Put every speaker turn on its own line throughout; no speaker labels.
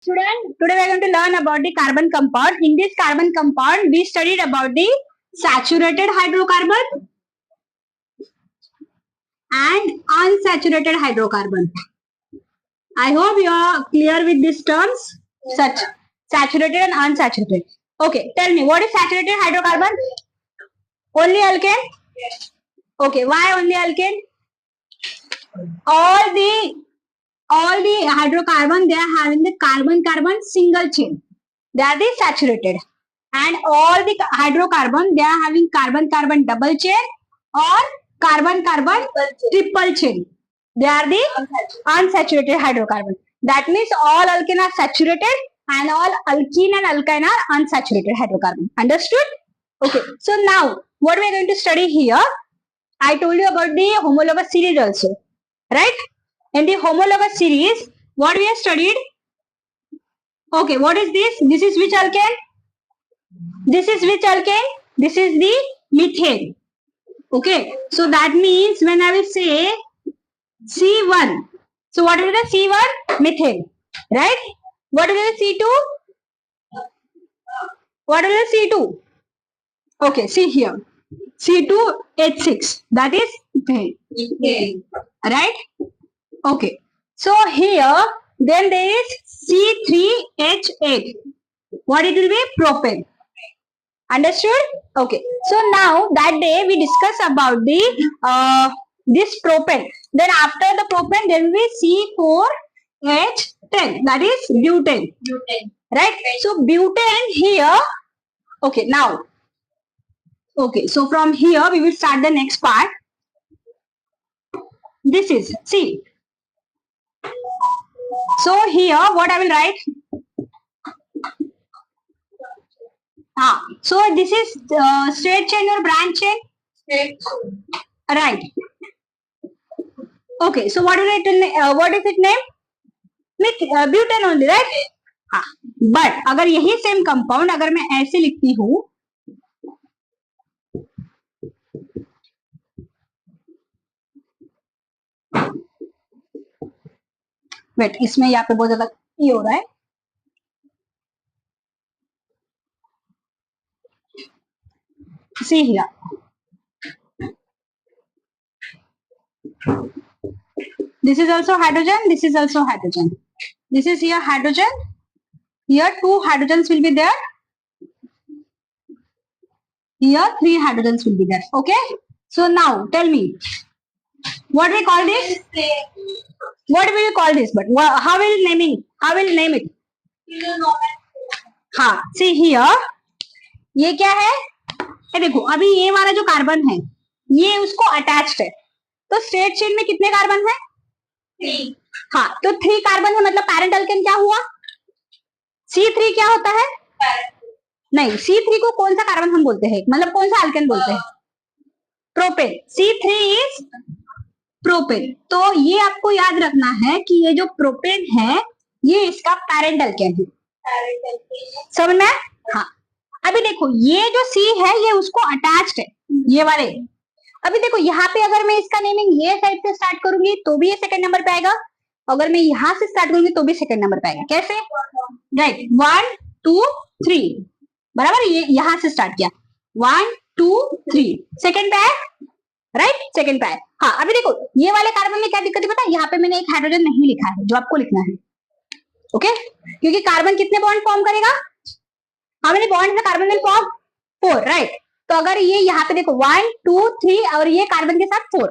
Student, today we are going to learn about the carbon compound. In this carbon compound, we studied about the saturated hydrocarbon and unsaturated hydrocarbon. I hope you are clear with these terms. Such saturated and unsaturated. Okay, tell me what is saturated hydrocarbon? Only alkane? Yes. Okay, why only alkane? All the hydrocarbon, they are having the carbon-carbon single chain. They are the saturated. And all the hydrocarbon, they are having carbon-carbon double chain or carbon-carbon triple chain. They are the unsaturated hydrocarbon. That means all alkane are saturated and all alkene and alkyne are unsaturated hydrocarbon. Understood? Okay. So now, what we are going to study here, I told you about the homologous series also. Right? In the homologous series, what we have studied? Okay, what is this? This is which alkane? This is which alkane? This is the methane. Okay, so that means when I will say C1, so what is the C1? Methane, right? What is the C2? What is the C2? Okay, see here. C2H6, that is methane, right? Okay, so here then there is C3H8. What it will be? Propane. Understood? Okay. So now that day we discuss about the this propane. Then after the propane there will be C4H10. That is butane. Butane. Right? So butane here. Okay. Now. Okay. So from here we will start the next part. This is see. So here what I will write? So this is straight chain or branch chain? Straight chain. Right. Okay. So what is it name? Butane only, right? हाँ. But अगर यही same compound अगर मैं ऐसे लिखती हूँ, wait इसमें यहाँ पे बहुत ज्यादा ये हो रहा है. See here. This is also hydrogen. This is also hydrogen. This is here hydrogen. Here 2 hydrogens will be there. Here 3 hydrogens will be there. Okay. So now tell me, what we call this? What will you call this? But how will naming? How will name it? हाँ. See here. ये क्या है? ये देखो अभी ये वाला जो कार्बन है ये उसको अटैच्ड है, तो स्ट्रेट चेन में कितने कार्बन है? 3. हाँ, तो 3 कार्बन है मतलब पैरेंट अल्केन क्या हुआ? C3 क्या होता है? नहीं, C3 को कौन सा कार्बन हम बोलते हैं, मतलब कौन सा अल्केन बोलते हैं? प्रोपेन. C3 is propane. तो ये आपको याद रखना है कि ये जो प्रोपेन है ये इसका पैरेंट अल्केन है. समझ में? हाँ. अभी देखो ये जो C है ये उसको अटैच्ड है, ये वाले. अभी देखो यहाँ पे अगर मैं इसका नेमिंग ये साइड से स्टार्ट करूंगी तो भी ये सेकंड नंबर पे आएगा, अगर मैं यहाँ से स्टार्ट करूंगी तो भी सेकंड नंबर पे आएगा. कैसे? राइट. 1 2 3 बराबर. ये यहाँ से स्टार्ट किया 1 2 3 सेकंड पे आए, राइट? सेकंड पे आए. हाँ. अभी देखो ये वाले कार्बन में क्या दिक्कत है पता है? यहाँ पे मैंने एक हाइड्रोजन नहीं लिखा है जो आपको लिखना है. ओके, क्योंकि कार्बन कितने बॉन्ड फॉर्म करेगा? How many bonds the carbon will form? 4, right? तो अगर ये यहाँ पे देखो 1 2 3 और ये कार्बन के साथ 4.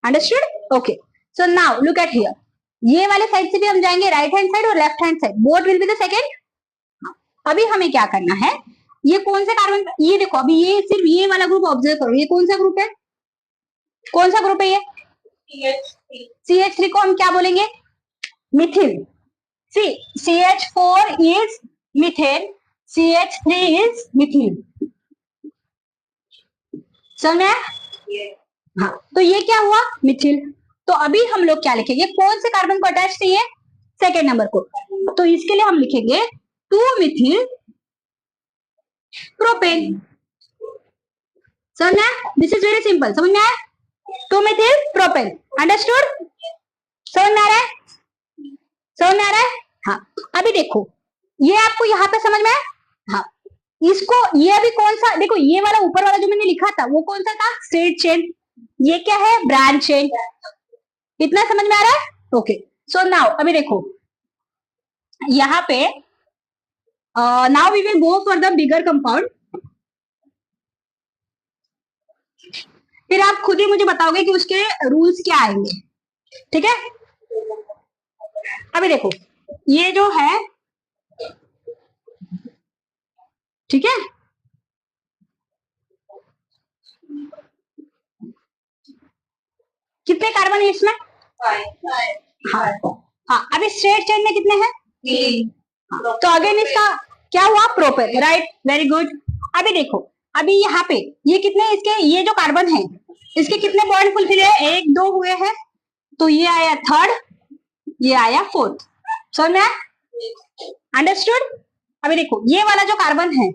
Understood? Okay. So now look at here. ये वाले साइड से भी हम जाएंगे, राइट हैंड साइड और left hand side. Both will be the second. अभी हमें क्या करना है? ये कौन सा कार्बन? ये देखो अभी ये सिर्फ ये वाला ग्रुप ऑब्जर्व करो. ये कौन सा ग्रुप है? कौन सा ग्रुप है ये? CH3 को हम क्या बोलेंगे? Mithil. See, CH4 is methane. CH3 is methyl. समझ में? हाँ. तो ये क्या हुआ? मिथिल. तो अभी हम लोग क्या लिखेंगे? कौन से कार्बन को अटैच चाहिए? सेकेंड नंबर को. तो इसके लिए हम लिखेंगे 2 मिथिल प्रोपेन. समझ में? This is very simple. समझ में आया? 2 मिथिल प्रोपेन. अंडरस्टूड? समझ में आ रहा है? समझ में आ रहा है? हाँ, अभी देखो ये आपको यहाँ पे समझ में आया। हाँ, इसको ये अभी कौन सा, देखो ये वाला ऊपर वाला जो मैंने लिखा था वो कौन सा था, स्ट्रेट चेन। ये क्या है, ब्रांच चेन। इतना समझ में आ रहा है? ओके, सो नाउ अभी देखो यहाँ पे now we will go for the bigger compound. फिर आप खुद ही मुझे बताओगे कि उसके रूल्स क्या आएंगे, ठीक है? अभी देखो ये जो है, ठीक है, कितने कार्बन है इसमें? हाँ हाँ, अभी स्ट्रेट चेन में कितने हैं? तो अगेन इसका क्या हुआ, प्रोपेन, राइट, वेरी गुड। अभी देखो अभी यहाँ पे ये कितने, इसके ये जो कार्बन है इसके कितने बॉन्ड फुलफिल है, एक दो हुए हैं, तो ये आया थर्ड, ये आया फोर्थ। समझ में, अंडरस्टूड? अभी देखो ये वाला जो कार्बन है,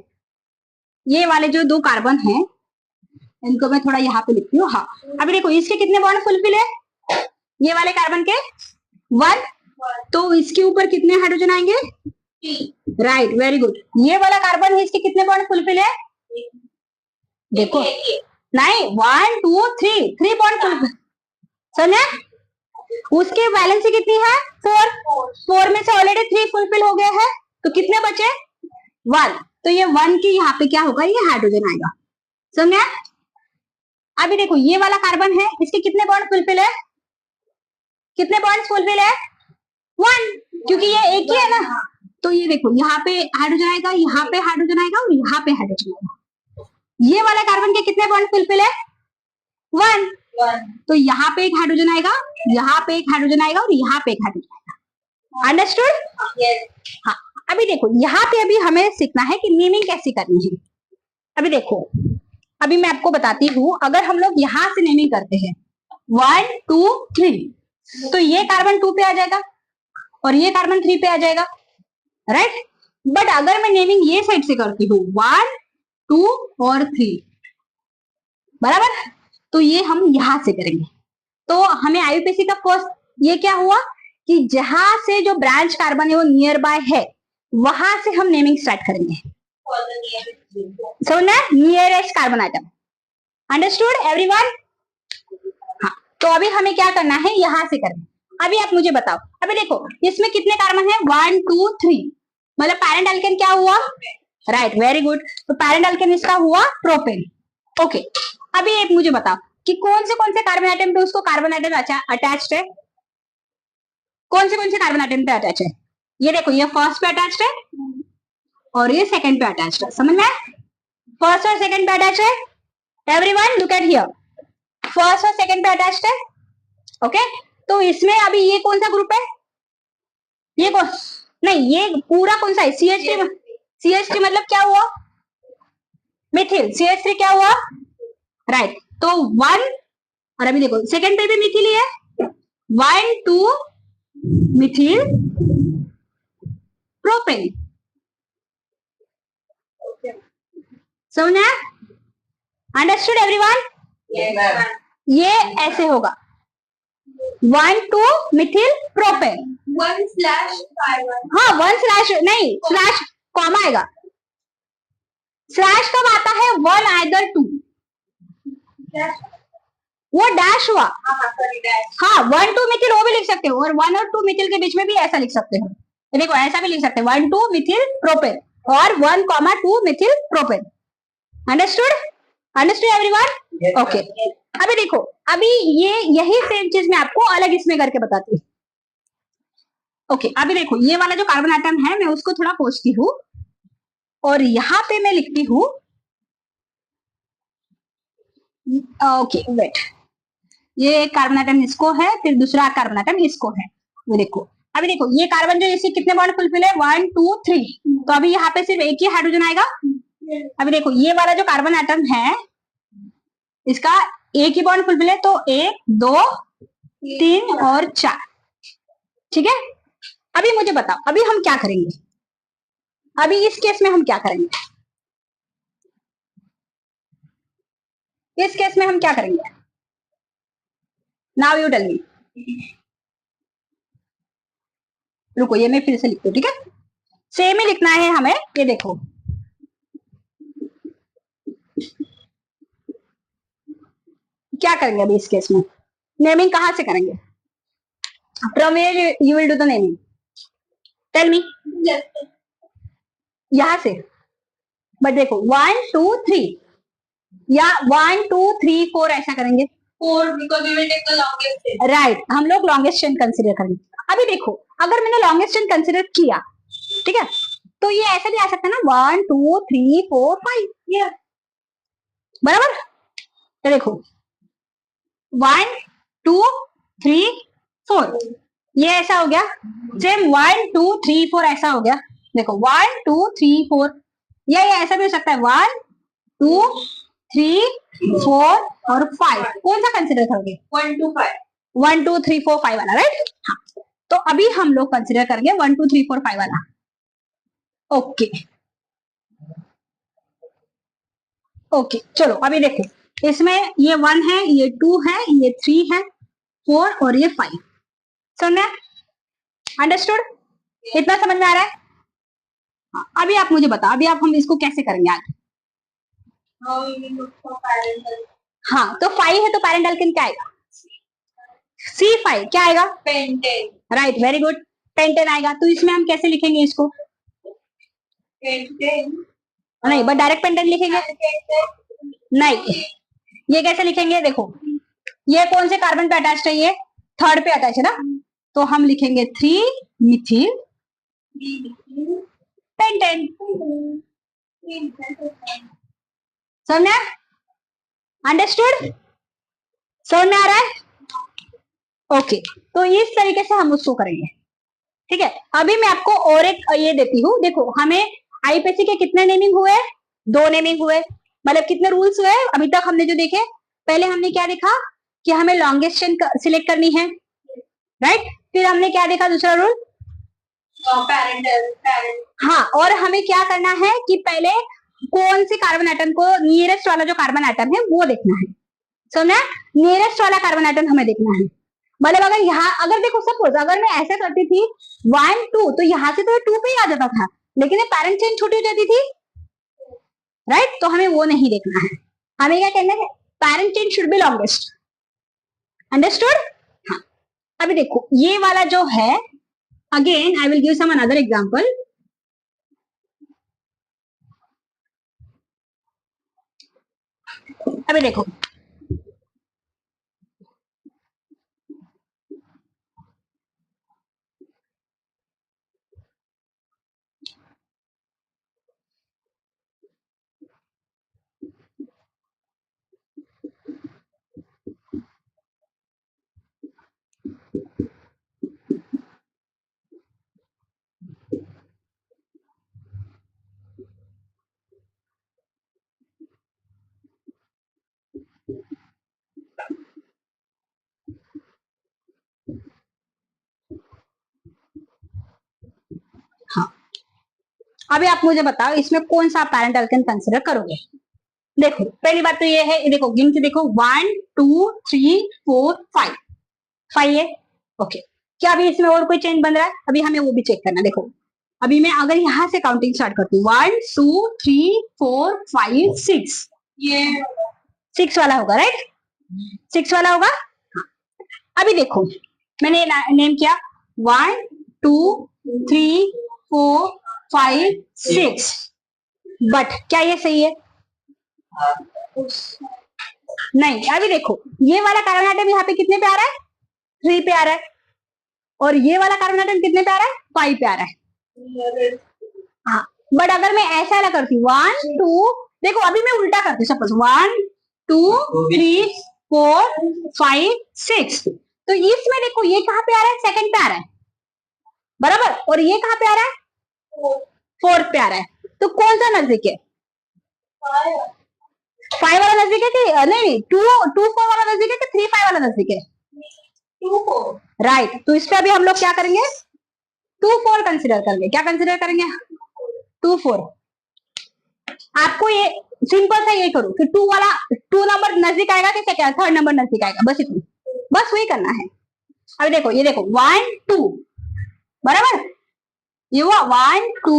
ये वाले जो दो कार्बन है इनको मैं थोड़ा यहाँ पे लिखती हूँ। हाँ, अभी देखो इसके कितने बॉन्ड फुलफिल है, ये वाले कार्बन के 1, तो इसके ऊपर कितने हाइड्रोजन आएंगे, राइट, वेरी गुड। ये वाला कार्बन है, इसके कितने बॉन्ड फुलफिल है, देखो, नहीं 1 2 3 3 बॉन्ड फुलफिल, समझे? उसके वैलेंसी कितनी है, 4 में से ऑलरेडी 3 फुलफिल हो गए हैं, तो कितने बचे, 1, तो ये 1 की यहाँ पे क्या होगा, ये हाइड्रोजन आएगा। समझे? अभी देखो ये वाला कार्बन है, इसके कितने बॉन्ड फुलफिल है, कितने बॉन्ड फुलफिल है, 1, क्योंकि ये एक ही है ना, तो ये देखो यहाँ पे हाइड्रोजन आएगा, यहाँ पे हाइड्रोजन आएगा और यहाँ पे हाइड्रोजन आएगा। ये वाला कार्बन के कितने बॉन्ड फुलफिल है, 1, तो यहाँ पे एक हाइड्रोजन आएगा, यहाँ पे एक हाइड्रोजन आएगा और यहाँ पे एक हाइड्रोजन आएगा। अंडरस्टूड? हाँ, अभी देखो यहाँ पे अभी हमें सीखना है कि नेमिंग कैसे करनी है। अभी देखो अभी मैं आपको बताती हूँ, अगर हम लोग यहाँ से नेमिंग करते हैं 1 2 3, तो ये कार्बन 2 पे आ जाएगा और ये कार्बन 3 पे आ जाएगा, राइट? बट अगर मैं नेमिंग ये साइड से करती हूँ 1 2 और 3, बराबर, तो ये हम यहां से करेंगे। तो हमें आईयूपीएसी का फर्स्ट ये क्या हुआ कि जहां से जो ब्रांच कार्बन है वो नियर बाय है, वहां से हम नेमिंग स्टार्ट करेंगे। सो ना, nearest carbon atom. Understood everyone? हाँ, तो अभी हमें क्या करना है, यहां से करना। अभी आप मुझे बताओ, अभी देखो इसमें कितने कार्बन है, 1 2 3, मतलब पैरेंट अल्केन क्या हुआ, राइट, वेरी गुड। तो पैरेंट अल्केन इसका हुआ प्रोपेन। ओके, अभी एक मुझे बताओ कि कौन से कार्बन आइटम पे उसको कार्बन आइटम अटैच्ड है, कौन से कार्बन आइटम पे अटैच है? ये देखो ये फर्स्ट पे अटैच्ड है और ये सेकंड पे अटैच्ड है। समझ में? फर्स्ट और सेकंड पे अटैच्ड है। Everyone look at here, first और सेकंड पे अटैच्ड है। ओके, तो इसमें अभी ये कौन सा ग्रुप है, ये कौन, नहीं ये पूरा कौन सा है, CH3। CH3 मतलब क्या हुआ, मिथिल। CH3 क्या हुआ, राइट, तो 1, और अभी देखो सेकंड पे भी मिथिल ही है, 1 2 मिथिल प्रोपेन। समझा? Understood everyone? ये ऐसे होगा 1 2 मिथिल प्रोपेन, 1/, हाँ 1/ नहीं, स्लैश कॉमा आएगा। स्लैश कब आता है, 1 आइदर 2, वो डैश हुआ। हाँ 1 2 मिथिल वो भी लिख सकते हो, और 1 और 2 मिथिल के बीच में भी ऐसा लिख सकते हो। देखो ऐसा भी लिख सकते हैं 1 2 मिथिल प्रोपेन और 1 2 Mithil propane. Understood? Understood everyone? Okay, अभी देखो अभी ये यही सेम चीज मैं आपको अलग इसमें करके बताती हूँ। ओके, अभी देखो ये वाला जो कार्बन आइटम है मैं उसको थोड़ा पोंछती हूँ और यहाँ पे मैं लिखती हूँ, ओके वेट, ये कार्बन आइटम इसको है, फिर दूसरा कार्बन आइटम इसको है। ये देखो अभी देखो ये कार्बन जो इसे कितने बॉन्ड फुलफिल है, 1 2 3, तो अभी यहाँ पे सिर्फ एक ही हाइड्रोजन आएगा। अभी देखो ये वाला जो कार्बन आइटम है इसका एक ही बॉन्ड फुलफिल है, तो 1 2 3 और 4, ठीक है? अभी मुझे बताओ अभी हम क्या करेंगे, अभी इस केस में हम क्या करेंगे, इस केस में हम क्या करेंगे, नाउ यू टेल मी। रुको ये मैं फिर से लिखती हूँ, ठीक है, सेम ही लिखना है हमें। ये देखो क्या करेंगे अभी इस केस में, नेमिंग कहाँ से करेंगे, from where you will do the naming, tell me. यहां से, बट देखो 1 2 3 या 1 2 3 4 ऐसा करेंगे,
4 because we will take the longest chain.
Right, हम लोग लॉन्गेस्ट चेन कंसिडर करेंगे। अभी देखो अगर मैंने लॉन्गेस्ट चेन कंसिडर किया, ठीक है, तो ये ऐसा भी आ सकता है ना 1 2 3 4 5, बराबर। तो देखो 1 2 3 4 ये ऐसा हो गया, सेम 1 2 3 4 ऐसा हो गया। देखो 1 2 3 4 ये ऐसा भी हो सकता है 1 2 3 4 और 5, कौन सा कंसिडर करोगे,
1 2 5
1 2 3 4 5 वाला, राइट। हाँ, तो अभी हम लोग कंसिडर करेंगे 1 2 3 4 5 वाला। ओके ओके, चलो अभी देखो इसमें ये 1 है, ये 2 है, ये 3 है, 4 और ये 5, समझ में, अंडरस्टूड, इतना समझ में आ रहा है। हाँ, अभी आप मुझे बताओ अभी आप हम इसको कैसे करेंगे आगे।
how we will look for parental
हाँ, तो 5 है तो पेरेंट अल्केन क्या आएगा, C5 क्या आएगा,
pentane
right, very good, pentane आएगा। तो इसमें हम कैसे लिखेंगे इसको,
pentane
नहीं बट डायरेक्ट पेंटेन लिखेंगे, नहीं, ये कैसे लिखेंगे, देखो ये कौन से कार्बन पे अटैच है, ये थर्ड पे अटैच है ना, तो हम लिखेंगे 3 मिथिल पेंटेन, समझ, अंडरस्टूड, समझ में आ रहा है। ओके, तो इस तरीके से हम उसको करेंगे, ठीक है। अभी मैं आपको और एक ये देती हूँ, देखो हमें आईपीसी के कितने नेमिंग हुए, 2 नेमिंग हुए, मतलब कितने रूल्स हुए अभी तक हमने जो देखे। पहले हमने क्या देखा कि हमें लॉन्गेस्ट चेन सिलेक्ट करनी है, राइट, फिर हमने क्या देखा दूसरा रूल,
parental
हाँ, और हमें क्या करना है कि पहले कौन से कार्बन एटम को, नियरेस्ट वाला जो कार्बन एटम है वो देखना है, समझा, नियरेस्ट वाला कार्बन एटम हमें देखना है। मतलब अगर यहाँ, अगर देखो सपोज अगर मैं ऐसे करती थी 1 2 तो यहाँ से तो 2 पे ही आ जाता था, लेकिन ये पेरेंट चेन छोटी हो जाती थी, राइट, तो हमें वो नहीं देखना है, हमें क्या कहना है, parent chain should be longest, understood. हाँ, अभी देखो ये वाला जो है, again I will give some another example. अभी देखो हाँ, अभी आप मुझे बताओ इसमें कौन सा पेरेंट अल्केन कंसिडर करोगे। देखो पहली बात तो ये है, देखो गिन के देखो 1 2 3 4 5 5 है, ओके, क्या अभी इसमें और कोई चेंज बन रहा है, अभी हमें वो भी चेक करना है। देखो अभी मैं अगर यहाँ से काउंटिंग स्टार्ट करती हूँ 1 2 3 4 5 6,
ये
6 वाला होगा, राइट, 6 वाला होगा। हाँ, अभी देखो मैंने नेम किया 1 2 3 4 5 6, बट क्या ये सही है, नहीं। अभी देखो ये वाला कार्बन एटम यहाँ पे कितने पे आ रहा है, 3 पे आ रहा है, और ये वाला कार्बन एटम कितने पे आ रहा है, 5 पे आ रहा है। हाँ, बट अगर मैं ऐसा वाला करती हूँ 1 2, देखो अभी मैं उल्टा करती हूँ, सपोज 1 2 3 4 5 6, तो इसमें देखो ये कहाँ पे आ रहा है, सेकंड पे आ रहा है, बराबर, और ये कहाँ पे आ रहा है, 4th पे आ रहा है, तो कौन सा नजदीक है, 5 वाला नजदीक है कि नहीं 2 4 वाला नजदीक है कि 3 5 वाला नजदीक है,
2 4
राइट। तो इस पे अभी हम लोग क्या करेंगे, 2 4 कंसिडर करेंगे, क्या कंसिडर करेंगे, 2 4। आपको ये सिंपल सा ये करो कि 2 वाला 2 नंबर नजदीक आएगा कि क्या, 3rd नंबर नजदीक आएगा, बस इतना, बस वही करना है। अभी देखो ये देखो 1 2, बराबर। ये हुआ 1 2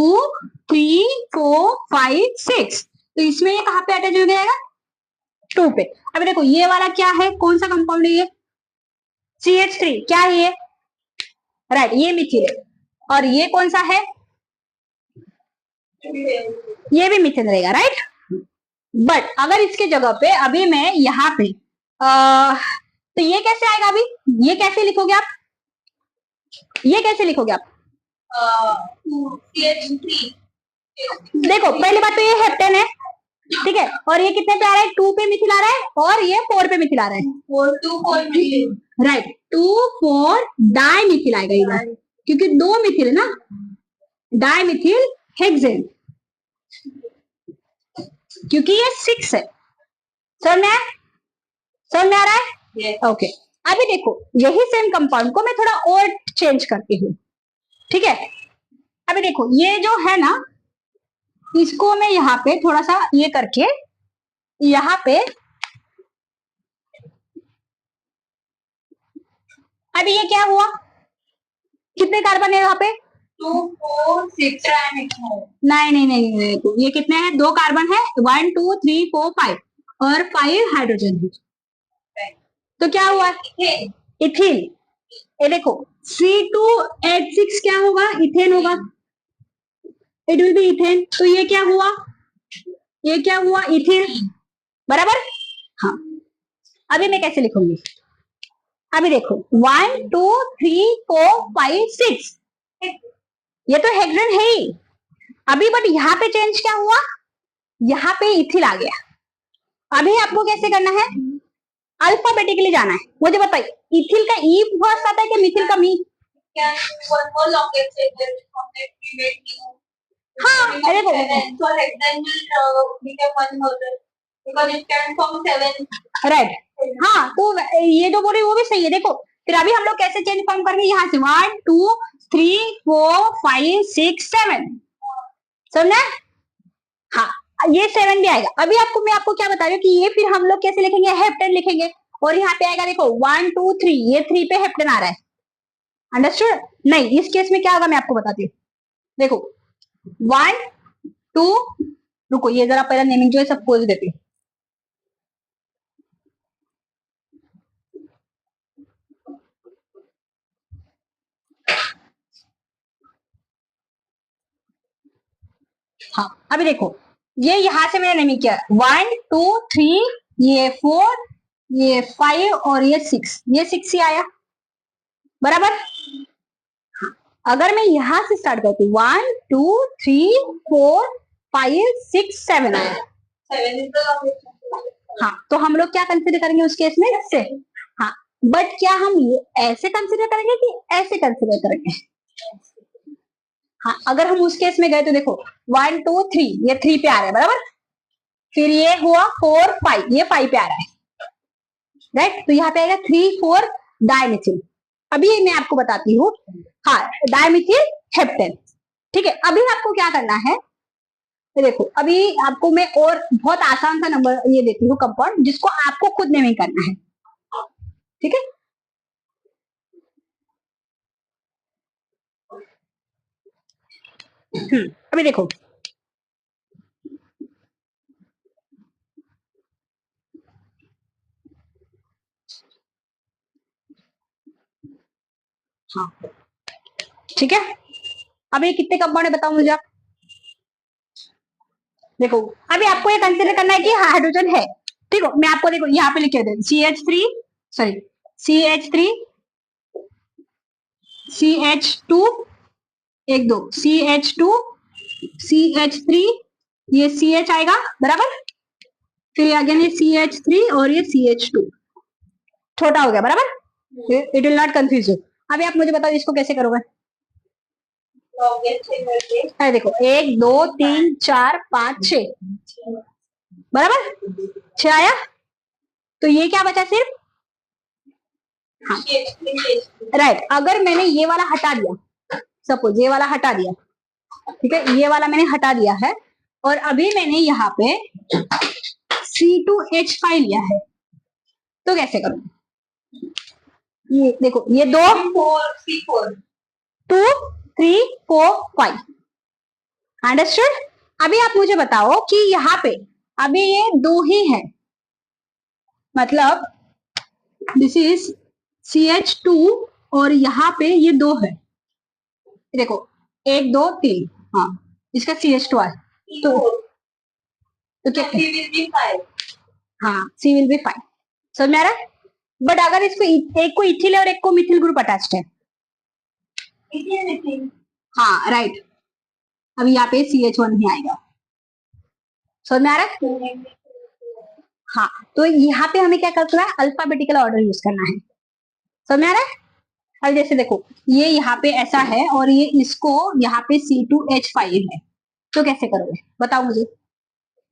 3 4 5 6, तो इसमें ये कहाँ पे अटैच हो जाएगा? 2 पे। अभी देखो ये वाला क्या है, कौन सा कंपाउंड है ये? CH3, क्या है ये? राइट, ये मिथिल है। और ये कौन सा है? ये भी मिथिल रहेगा, राइट। बट अगर इसके जगह पे अभी मैं यहाँ पे तो ये कैसे आएगा? अभी ये कैसे लिखोगे आप? ये कैसे लिखोगे आप?
CH3।
देखो पहली बात तो ये हेप्टेन है, ठीक है, और ये कितने पे आ रहा है? 2 पे मिथिल आ रहा है, और ये 4 पे मिथिल आ रहा है।
4 मिथिल,
राइट, 2 4 डाई मिथिल आएगा इधर, क्योंकि 2 मिथिल है ना, डाई मिथिल हेक्सेन, क्योंकि ये 6 है। समझ में आ रहा है? ओके। अभी देखो यही सेम कंपाउंड को मैं थोड़ा और चेंज करती हूँ, ठीक है। अभी देखो ये जो है ना, इसको मैं यहाँ पे थोड़ा सा ये करके, यहाँ पे अभी ये क्या हुआ? कितने कार्बन है यहाँ पे?
2 4 6
नहीं नहीं नहीं, नहीं तो ये कितने हैं? 2 कार्बन है, 1 2 3 4 5, और 5 हाइड्रोजन है। तो क्या हुआ? इथिल। ये देखो C2H6 क्या होगा? इथेन होगा, इट विल बी इथेन। तो ये क्या हुआ? ये क्या हुआ? इथिल, बराबर। हाँ, अभी मैं कैसे लिखूंगी? अभी देखो 1 2 3 4 5 6, ये तो हेक्सेन है ही। अभी बट यहाँ पे चेंज क्या हुआ? यहाँ पे इथिल आ गया। अभी आपको कैसे करना है? अल्फाबेटिकली जाना है। मुझे बताइए, इथिल का ई फर्स्ट आता है कि मिथिल का मी? हाँ, अरे राइट, हाँ, तो ये जो बोल रही वो भी सही है। देखो फिर अभी हम लोग कैसे चेंज फॉर्म करेंगे? यहाँ से 1 2 3 4 5 6 7, समझना? हाँ, ये 7 भी आएगा। अभी मैं आपको क्या बता रही हूँ कि ये फिर हम लोग कैसे लिखेंगे? हेप्टेन लिखेंगे, और यहाँ पे आएगा देखो 1 2 3, ये 3 पे हेप्टेन आ रहा है। अंडरस्टूड? नहीं, इस केस में क्या होगा मैं आपको बताती हूँ। देखो 1 2, रुको ये जरा पहले नेमिंग जो है सब खोज देती हूँ। हाँ, अभी देखो ये यहाँ से मैंने नेमिंग किया 1 2 3, ये 4, ये 5 और ये 6, ये 6 ही आया, बराबर। हाँ, अगर मैं यहाँ से स्टार्ट करती हूँ 1 2 3 4 5 6 7 आया। हाँ, तो हम लोग क्या कंसिडर करेंगे उस केस में? से। हाँ, बट क्या हम ऐसे कंसिडर करेंगे कि ऐसे कंसिडर करेंगे? हाँ, अगर हम उस केस में गए तो देखो 1 2 3, ये 3 पे आ रहा है, बराबर। फिर ये हुआ 4 5, ये 5 पे आ रहा है, राइट। तो यहाँ पे आएगा 3 4 डाइमिथिल। अभी मैं आपको बताती हूँ, हाँ, डाइमिथिल हेप्टेन, ठीक है। अभी आपको क्या करना है? तो देखो अभी आपको मैं और बहुत आसान सा नंबर ये देती हूँ कंपाउंड, जिसको आपको खुद नेमिंग करना है, ठीक है। अभी देखो हाँ, ठीक है। अभी कितने कंपाउंड है बताओ मुझे आप? देखो अभी आपको ये कंसिडर करना है कि हाइड्रोजन है, ठीक है। मैं आपको देखो यहाँ पे लिखे दे CH3, sorry CH3 CH2, 1 2 CH2 CH3, ये CH आएगा, बराबर। फिर अगेन ये CH3 और ये CH2 छोटा हो गया, बराबर। It will not confuse you. अभी आप मुझे बताओ इसको कैसे करोगे? अरे देखो 1 2 3 4 5 6, बराबर। 6 आया, तो ये क्या बचा सिर्फ? हाँ, राइट। अगर मैंने ये वाला हटा दिया, सपोज ये वाला हटा दिया, ठीक है, ये वाला मैंने हटा दिया है, और अभी मैंने यहाँ पे C2H5 लिया है, तो कैसे करूँ? ये देखो ये 2
C4
2 3 4 5। अंडरस्टूड। अभी आप मुझे बताओ कि यहाँ पे अभी ये 2 ही है, मतलब दिस इज CH2 और यहाँ पे ये 2 है। देखो 1 2 3, हाँ इसका CH2 है तो क्या,
C will be 5.
हाँ C will be 5। समझ में आ रहा है? बट अगर इसको एक को इथिल है और एक को मिथिल ग्रुप अटैच्ड है, हाँ राइट, अभी यहाँ पे CH1 ही आएगा। समझ में आ रहा है? हाँ, तो यहाँ पे हमें क्या करना है, अल्फाबेटिकल ऑर्डर यूज करना है। समझ में आ रहा है? अब जैसे देखो ये यहाँ पे ऐसा है और ये इसको यहाँ पे C2H5 है, तो कैसे करोगे बताओ मुझे,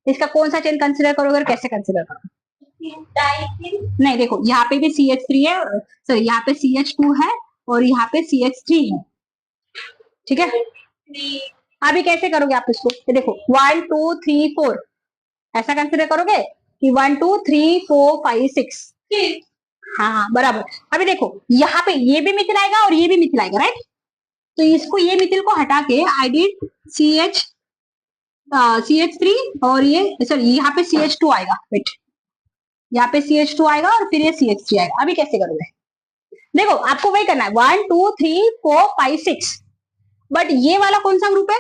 इसका कौन सा चेन कंसिडर करोगे और कैसे कंसिडर करोगे? नहीं देखो यहाँ पे भी CH3 है, सॉरी यहाँ पे CH2 है और यहाँ पे CH3 है, ठीक है। अभी कैसे करोगे आप इसको, ये देखो 1 2 3 4 ऐसा कंसिडर करोगे कि 1 2 3 4 5 6, हाँ बराबर। अभी देखो यहाँ पे ये भी मिथिल आएगा और ये भी मिथिल आएगा, राइट। तो इसको ये मिथिल को हटा के आई डिड CH3 और ये सॉरी यहाँ पे CH2 आएगा, वेट यहाँ पे CH2 आएगा और फिर ये CH3 आएगा। अभी कैसे करोगे, देखो आपको वही करना है 1 2 3 4 5 6, बट ये वाला कौन सा ग्रुप है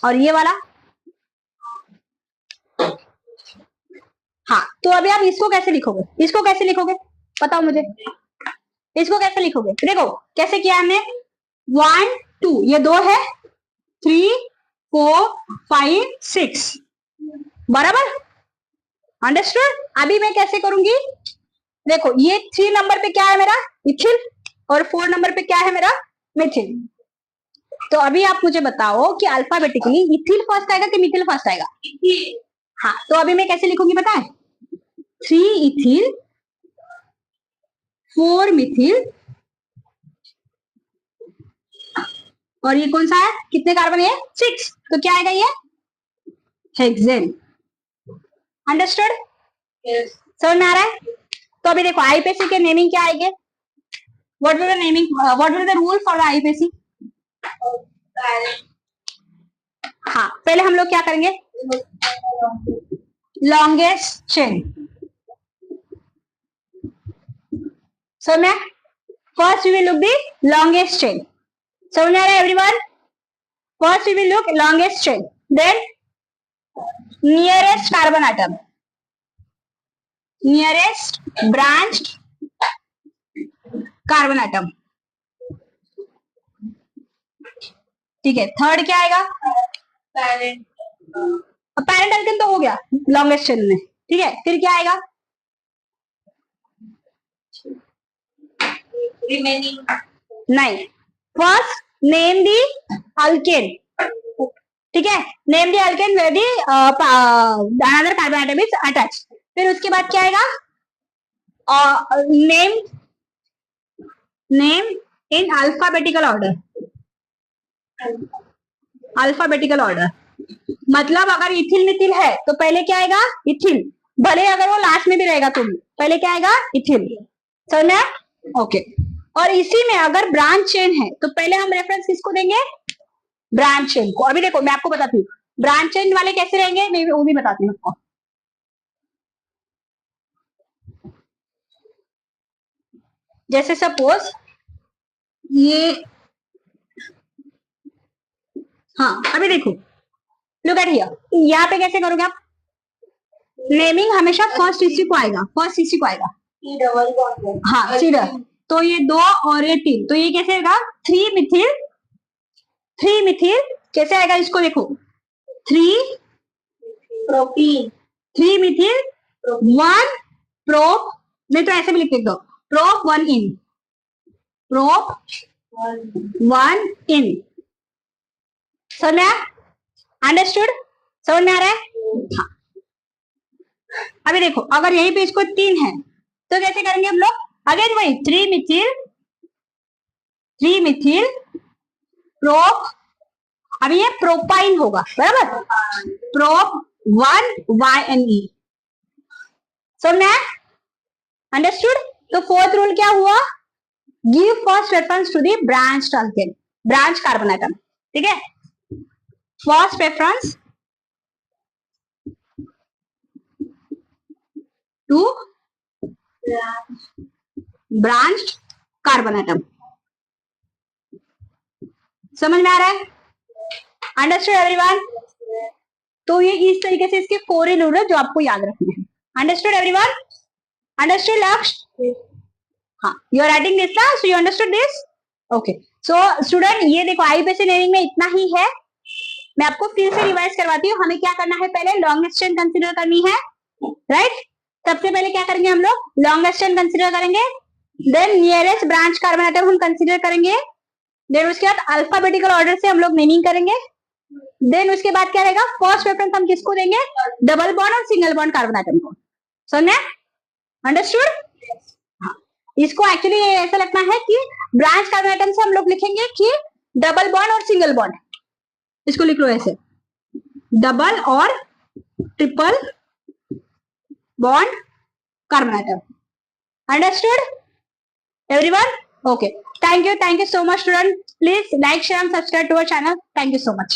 और ये वाला, हाँ तो अभी आप इसको कैसे लिखोगे, इसको कैसे लिखोगे बताओ मुझे, इसको कैसे लिखोगे। देखो कैसे किया हमने, 1 2 ये 2 है, 3 4 5 6 बराबर, अंडरस्टूड। अभी मैं कैसे करूंगी, देखो ये 3 नंबर पे क्या है मेरा इथिल और 4 नंबर पे क्या है मेरा मिथिल। तो अभी आप मुझे बताओ कि अल्फाबेटिकली इथिल फर्स्ट आएगा कि मिथिल फर्स्ट आएगा। हाँ तो अभी मैं कैसे लिखूंगी पता है, 3 इथिल 4 मिथिल और ये कौन सा है, कितने कार्बन है 6, तो क्या आएगा ये हेक्सेन। अंडरस्टूड, समझ में आ रहा है। तो अभी देखो आईपीसी के नेमिंग क्या आएंगे, what will the naming, what will the rule for the IPC. हाँ पहले हम लोग क्या करेंगे, लॉन्गेस्ट चेन। समझ में, first we will look the longest chain. समझ में आ रहा है everyone, first we will look longest chain, then nearest carbon atom, nearest branched carbon atom, ठीक है। थर्ड क्या आएगा, पैरेंट एल्केन तो हो गया लॉन्गेस्ट चेन में, ठीक है। फिर क्या आएगा,
रिमेनिंग
नहीं, फर्स्ट नेम दी अल्केन, ठीक है, name the alkane where the another carbon atom is attached. फिर उसके बाद क्या आएगा, name in alphabetical order, alphabetical order मतलब अगर इथिल मिथिल है तो पहले क्या आएगा इथिल, भले अगर वो लास्ट में भी रहेगा तो भी पहले क्या आएगा इथिल, समझ में, ओके। और इसी में अगर ब्रांच चेन है तो पहले हम रेफरेंस किसको देंगे, ब्रांच चेन को। अभी देखो मैं आपको बताती हूँ ब्रांच चेन वाले कैसे रहेंगे, मैं वो भी बताती हूँ आपको। जैसे सपोज ये, हाँ अभी देखो लुक एट हियर, यहाँ पे कैसे करोगे आप, नेमिंग हमेशा फर्स्ट इसी को आएगा, फर्स्ट इसी को आएगा, हाँ सीधर। तो ये 2 और ये 3, तो ये कैसे आएगा 3 मिथिल, 3 मिथिल कैसे आएगा, इसको देखो 3
प्रोपीन,
3 मिथिल 1 प्रोप, नहीं तो ऐसे भी लिख दो प्रोप 1 इन, प्रोप 1 इन। समझ में, अंडरस्टूड, समझ में आ रहा है, हाँ। अभी देखो अगर यहीं पे इसको 3 है तो कैसे करेंगे हम लोग, अगेन वही 3 मिथिल प्रोप, अभी ये प्रोपाइन होगा बराबर, प्रोप 1 YNE। समझ में, अंडरस्टूड। तो फोर्थ रूल क्या हुआ, give first preference to the branched alkane, branch carbon atom, ठीक है। First preference to branched carbon atom. समझ में आ रहा है? Understood everyone? तो ये इस तरीके से इसके 4 रूल है जो आपको याद रखने हैं। Understood everyone? अंडरस्टूड लक्ष्य? हाँ, यू आर राइटिंग दिस ना, so you understood this? Okay, so student ये देखो आईयूपीएसी नेमिंग में इतना ही है। मैं आपको फिर से रिवाइज करवाती हूँ। हमें क्या करना है, पहले लॉन्गेस्ट चेन कंसीडर करनी है, राइट? सबसे पहले क्या करेंगे हम लोग, लॉन्गेस्ट चेन कंसीडर करेंगे, then nearest branch carbon atom हम कंसीडर करेंगे, देन उसके बाद अल्फाबेटिकल ऑर्डर से हम लोग नेमिंग करेंगे, देन उसके बाद क्या रहेगा, फर्स्ट प्रेफरेंस हम किसको देंगे, डबल बॉन्ड और सिंगल बॉन्ड कार्बन एटम को। समझे? अंडरस्टूड? हाँ, इसको एक्चुअली ऐसा लगना है कि ब्रांच कार्बन एटम से हम लोग लिखेंगे कि डबल बॉन्ड और सिंगल बॉन्ड, इसको लिख लो ऐसे, डबल और triple bond carbon atom. Understood everyone? Okay, thank you so much student. Please like, share and subscribe to our channel. Thank you so much.